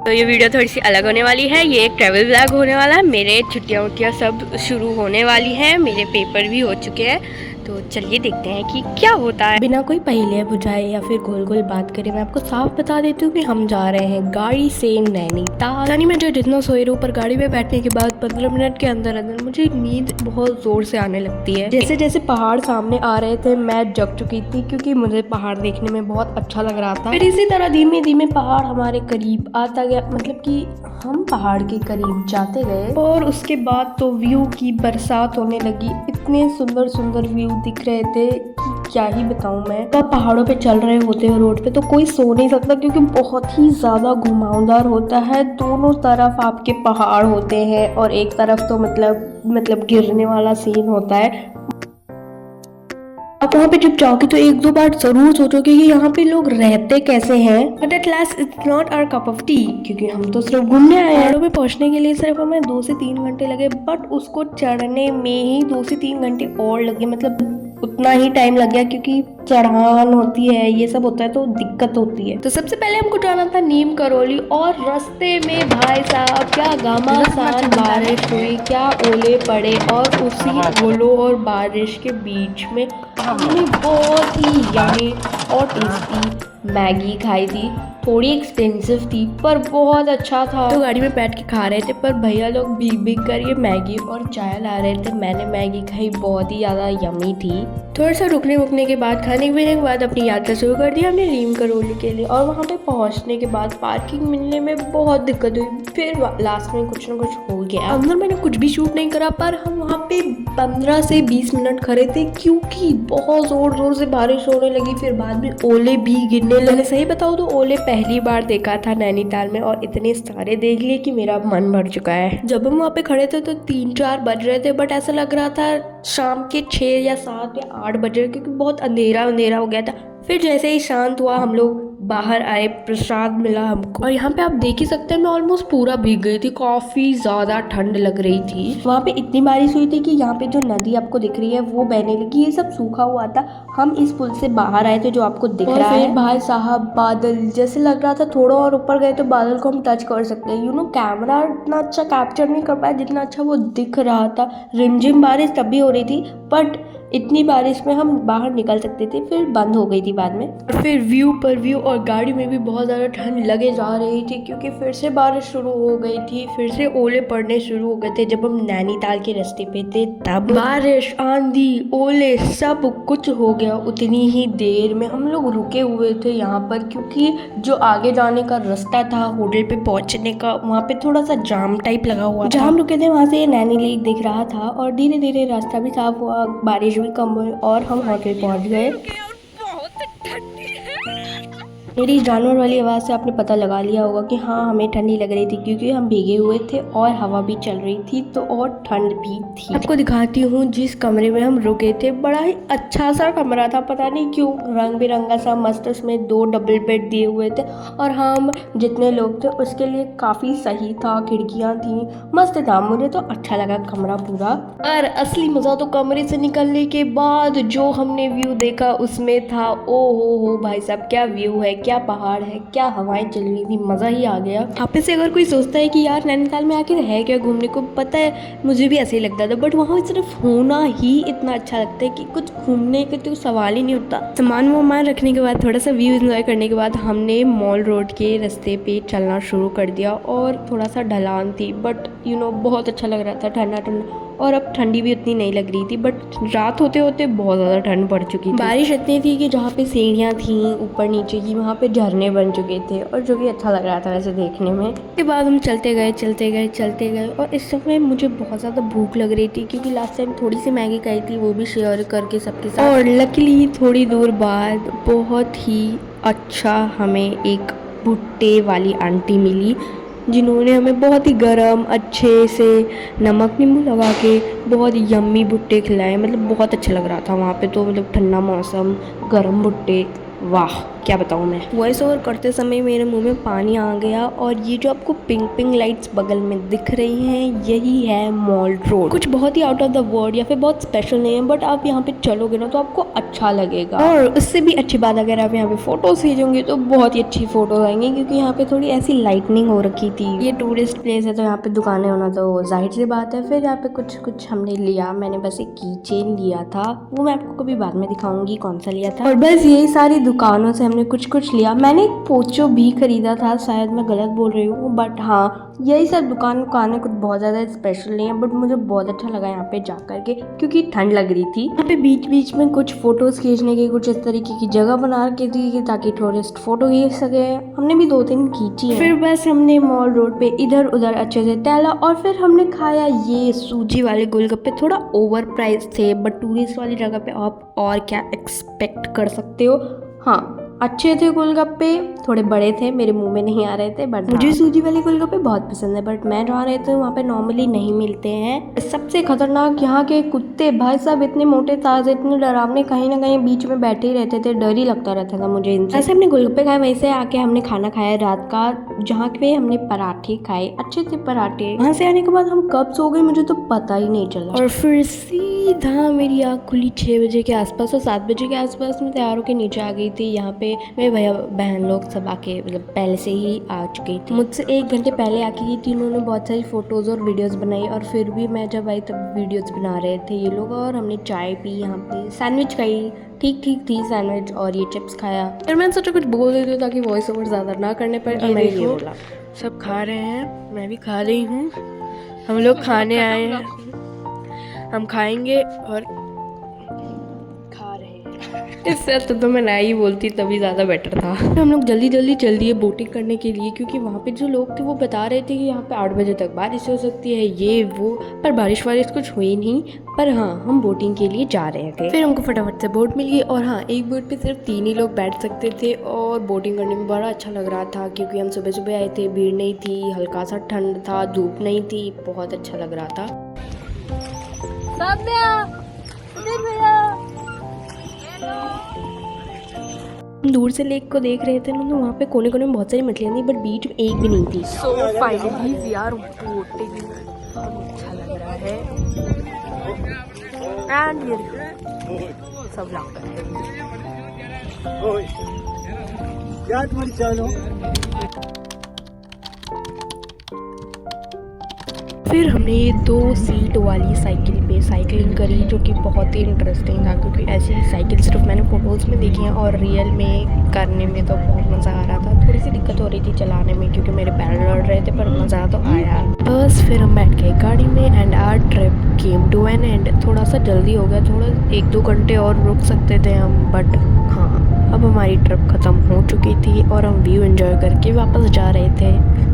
तो ये वीडियो थोड़ी सी अलग होने वाली है। ये एक ट्रैवल ब्लॉग होने वाला है। मेरे छुट्टियाँ उट्टियाँ सब शुरू होने वाली हैं, मेरे पेपर भी हो चुके हैं। तो चलिए देखते हैं कि क्या होता है। बिना कोई पहेलियाँ बुझाए या फिर गोल गोल बात करे मैं आपको साफ बता देती हूँ कि हम जा रहे हैं गाड़ी से नैनीताल। यानी मैं जितना सोए रहूँ पर गाड़ी में बैठने के बाद 15 मिनट के अंदर अंदर मुझे नींद बहुत जोर से आने लगती है। जैसे जैसे पहाड़ सामने आ रहे थे मैं जग चुकी थी, क्योंकि मुझे पहाड़ देखने में बहुत अच्छा लग रहा था। फिर इसी तरह धीमे धीमे पहाड़ हमारे करीब आता गया, मतलब कि हम पहाड़ के करीब जाते गए और उसके बाद तो व्यू की बरसात होने लगी। इतने सुंदर सुंदर व्यू दिख रहे थे कि क्या ही बताऊं मैं। जब पहाड़ों पे चल रहे होते हैं रोड पे तो कोई सो नहीं सकता, क्योंकि बहुत ही ज्यादा घुमावदार होता है। दोनों तरफ आपके पहाड़ होते हैं और एक तरफ तो मतलब गिरने वाला सीन होता है। आप वहाँ पे जब जाओगे तो एक दो बार जरूर सोचोगे कि यहाँ पे लोग रहते कैसे हैं। But at last it's not our cup of tea, क्योंकि हम तो सिर्फ घूमने आए हैं। पहाड़ों पे पहुँचने के लिए सिर्फ हमें 2 से 3 घंटे लगे, बट उसको चढ़ने में ही 2 से 3 घंटे और लगे। मतलब उतना ही टाइम लग गया, क्योंकि चढ़ान होती है, ये सब होता है तो दिक्कत होती है। तो सबसे पहले हमको जाना था नीम करौली, और रास्ते में भाई साहब क्या घमासान बारिश हुई, क्या ओले पड़े, और उसी ओलों और बारिश के बीच में हमने बहुत ही यम्मी और टेस्टी मैगी खाई थी। थोड़ी एक्सपेंसिव थी पर बहुत अच्छा था। तो गाड़ी में बैठ के खा रहे थे, पर भैया लोग भीग भीग कर ये मैगी और चाय ला रहे थे। मैंने मैगी खाई, बहुत ही ज़्यादा यम्मी थी। थोड़ा सा रुकने के बाद, खाने पीने के बाद अपनी यात्रा शुरू कर दी हमने नीम करौली के लिए। और वहाँ पे पहुँचने के बाद पार्किंग मिलने में बहुत दिक्कत हुई। फिर लास्ट में कुछ ना कुछ हो गया। अंदर मैंने कुछ भी शूट नहीं करा, पर हम वहाँ पे 15 से 20 मिनट खड़े थे, क्योंकि बहुत जोर से बारिश होने लगी। फिर बाद में ओले भी गिरने लगे। सही बताऊँ तो ओले पहली बार देखा था नैनीताल में, और इतने सारे देख लिए कि मेरा मन भर चुका है। जब हम वहाँ पे खड़े थे तो 3-4 बज रहे थे, बट ऐसा लग रहा था शाम के 6 या 7 या 8 बज रहे, क्योंकि बहुत अंधेरा हो गया था। फिर जैसे ही शांत हुआ हम लोग बाहर आए, प्रसाद मिला हमको। और यहाँ पे आप देख ही सकते हैं मैं ऑलमोस्ट पूरा भीग गई थी, काफी ज्यादा ठंड लग रही थी। वहाँ पे इतनी बारिश हुई थी कि यहाँ पे जो नदी आपको दिख रही है वो बहने लगी। ये सब सूखा हुआ था। हम इस पुल से बाहर आए थे जो आपको दिख रहा है। भाई साहब बादल, जैसे लग रहा था थोड़ा और ऊपर गए तो बादल को हम टच कर सकते हैं। कैमरा इतना अच्छा कैप्चर नहीं कर पाया जितना अच्छा वो दिख रहा था। रिमझिम बारिश तब भी हो रही थी, बट इतनी बारिश में हम बाहर निकल सकते थे, फिर बंद हो गई थी बाद में। और फिर व्यू पर व्यू, और गाड़ी में भी बहुत ज़्यादा ठंड लगे जा रही थी, क्योंकि फिर से बारिश शुरू हो गई थी। फिर से ओले पड़ने शुरू हो गए थे। जब हम नैनीताल के रास्ते पे थे तब बारिश, आंधी, ओले सब कुछ हो गया उतनी ही देर में। हम लोग रुके हुए थे यहाँ पर, क्योंकि जो आगे जाने का रास्ता था होटल पे पहुँचने का, वहाँ पे थोड़ा सा जाम टाइप लगा हुआ था। जहाँ हम रुके थे वहाँ से नैनी लेक दिख रहा था, और धीरे धीरे रास्ता भी साफ हुआ, बारिश भी कम हुई, और हम होटल पहुँच गए। मेरी जानवर वाली आवाज़ से आपने पता लगा लिया होगा कि हाँ हमें ठंडी लग रही थी, क्योंकि हम भीगे हुए थे और हवा भी चल रही थी, तो और ठंड भी थी। आपको दिखाती हूँ जिस कमरे में हम रुके थे। बड़ा ही अच्छा सा कमरा था, पता नहीं क्यों रंग बिरंगा सा मस्त। उसमें 2 डबल बेड दिए हुए थे, और हम जितने लोग थे उसके लिए काफ़ी सही था। खिड़कियाँ थी, मस्त था। मुझे तो अच्छा लगा कमरा पूरा। और असली मज़ा तो कमरे से निकलने के बाद जो हमने व्यू देखा उसमें था। ओ हो भाई साहब, क्या व्यू है, क्या पहाड़ है, क्या हवाएं चल रही थी, मज़ा ही आ गया। आप में से अगर कोई सोचता है कि यार नैनीताल में आखिर है क्या घूमने को, पता है मुझे भी ऐसे ही लगता था, बट वहाँ सिर्फ होना ही इतना अच्छा लगता है कि कुछ घूमने के तो सवाल ही नहीं उठता। सामान वामान रखने के बाद, थोड़ा सा व्यू एंजॉय करने के बाद, हमने मॉल रोड के रास्ते पे चलना शुरू कर दिया। और थोड़ा सा ढलान थी, बट बहुत अच्छा लग रहा था, ठंडा ठंडा। और अब ठंडी भी उतनी नहीं लग रही थी, बट रात होते होते बहुत ज़्यादा ठंड पड़ चुकी थी। बारिश इतनी थी कि जहाँ पे सीढ़ियाँ थी ऊपर नीचे की, वहाँ पे झरने बन चुके थे, और जो कि अच्छा लग रहा था वैसे देखने में। उसके बाद हम चलते गए, और इस समय मुझे बहुत ज़्यादा भूख लग रही थी, क्योंकि लास्ट टाइम थोड़ी सी मैगी खाई थी, वो भी शेयर करके सबके साथ। और लकीली थोड़ी दूर बाद बहुत ही अच्छा हमें एक भुट्टे वाली आंटी मिली, जिन्होंने हमें बहुत ही गरम अच्छे से नमक नींबू लगा के बहुत यम्मी भुट्टे खिलाए। मतलब बहुत अच्छा लग रहा था वहाँ पे तो, मतलब ठंडा मौसम, गरम भुट्टे, वाह क्या बताऊँ मैं। वॉइस ओवर करते समय मेरे मुंह में पानी आ गया। और ये जो आपको पिंक पिंक लाइट्स बगल में दिख रही हैं, यही है मॉल रोड। कुछ बहुत ही आउट ऑफ द वर्ल्ड या फिर बहुत स्पेशल नहीं है, बट आप यहाँ पे चलोगे ना तो आपको अच्छा लगेगा। और उससे भी अच्छी बात, अगर आप यहाँ पे फोटोज खींचोगे तो बहुत ही अच्छी फोटो आएंगी, क्योंकि यहाँ पे थोड़ी ऐसी लाइटनिंग हो रखी थी। ये टूरिस्ट प्लेस है तो यहाँ पे दुकानें होना तो जाहिर सी बात है। फिर यहाँ पे कुछ हमने लिया। मैंने बस एक की चेन लिया था, वो मैं आपको कभी बाद में दिखाऊंगी कौन सा लिया था। और बस यही सारी दुकानों से हमने कुछ लिया। मैंने एक पोचो भी खरीदा था, शायद मैं गलत बोल रही हूँ, बट हाँ यही सब दुकानें कुछ बहुत ज़्यादा स्पेशल नहीं है, बट मुझे बहुत अच्छा लगा यहाँ पे जा करके, क्योंकि ठंड लग रही थी। यहाँ पे बीच बीच में कुछ फोटोज खींचने की कुछ इस तरीके की जगह बना रखी थी ताकि टूरिस्ट फोटो खींच सके। हमने भी 2-3 खींची है। फिर बस हमने मॉल रोड पे इधर उधर अच्छे से टहला और फिर हमने खाया ये सूजी वाले गोलगप्पे। थोड़ा ओवर प्राइस थे, बट टूरिस्ट वाली जगह पे आप और क्या एक्सपेक्ट कर सकते हो। हाँ अच्छे थे गोलगप्पे, थोड़े बड़े थे, मेरे मुंह में नहीं आ रहे थे, बट मुझे सूजी वाले गोलगप्पे बहुत पसंद है। बट मैं जहाँ रहती हूँ वहाँ पे नॉर्मली नहीं मिलते हैं। सबसे खतरनाक यहाँ के कुत्ते, भाई साहब इतने मोटे ताजे, इतने डरावने, कहीं ना कहीं बीच में बैठे ही रहते थे, डर ही लगता रहता था मुझे इनसे। ऐसे हमने गोलगप्पे खाए, वैसे आके हमने खाना खाया रात का, जहाँ पे हमने पराठे खाए, अच्छे थे पराठे। वहाँ से आने के बाद हम कब सो गए मुझे तो पता ही नहीं चला। और फिर सीधा मेरी आँख खुली 6 बजे के आसपास और 7 बजे के आसपास में तैयार होकर नीचे आ गई थी। यहाँ पे मेरे भैया बहन लोग सब आके मतलब पहले से ही आ चुके थे, मुझसे 1 घंटे पहले आके की थी। उन्होंने बहुत सारी फोटोज और वीडियोस बनाई, और फिर भी मैं जब आई तब वीडियोस बना रहे थे ये लोग। और हमने चाय पी, यहाँ पे सैंडविच खाई, ठीक थी सैंडविच, और ये चिप्स खाया। फिर मैंने सोचा कुछ बोल देती हूँ ताकि वॉइस ओवर ज़्यादा ना करने पर। मैंने ये बोला, सब खा रहे हैं, मैं भी खा रही हूँ, हम लोग खाने आए हैं, हम खाएंगे और खा रहे हैं। इससे अच्छा तो मैं ना ही बोलती, तभी ज़्यादा बेटर था। हम लोग जल्दी चल दिए बोटिंग करने के लिए, क्योंकि वहाँ पे जो लोग थे वो बता रहे थे कि यहाँ पे 8 बजे तक बारिश हो सकती है, ये वो, पर बारिश कुछ हुई नहीं। पर हाँ हम बोटिंग के लिए जा रहे थे। फिर हमको फटाफट से बोट मिल गई, और हाँ एक बोट पे सिर्फ 3 ही लोग बैठ सकते थे, और बोटिंग करने में बड़ा अच्छा लग रहा था, क्योंकि हम सुबह आए थे, भीड़ नहीं थी, हल्का सा ठंड था, धूप नहीं थी, बहुत अच्छा लग रहा था। हम दूर से लेक को देख रहे थे ना, तो वहाँ पे कोने कोने में बहुत सारी मछलियाँ थी, बट बीच में एक भी नहीं थी। So finally we are boating, बहुत अच्छा लग रहा है। एंड ये सब लोग फिर हमने ये 2 सीट वाली साइकिल पे साइकिलिंग करी, जो कि बहुत ही इंटरेस्टिंग था, क्योंकि ऐसी साइकिल सिर्फ मैंने फोटोज़ में देखी हैं, और रियल में करने में तो बहुत मज़ा आ रहा था। थोड़ी सी दिक्कत हो रही थी चलाने में, क्योंकि मेरे पैर लड़ रहे थे, पर मज़ा तो आया। बस फिर हम बैठ गए गाड़ी में, and our trip came to an end. थोड़ा सा जल्दी हो गया, थोड़ा 1-2 घंटे और रुक सकते थे हम, बट हाँ अब हमारी ट्रिप ख़त्म हो चुकी थी, और हम व्यू एंजॉय करके वापस जा रहे थे।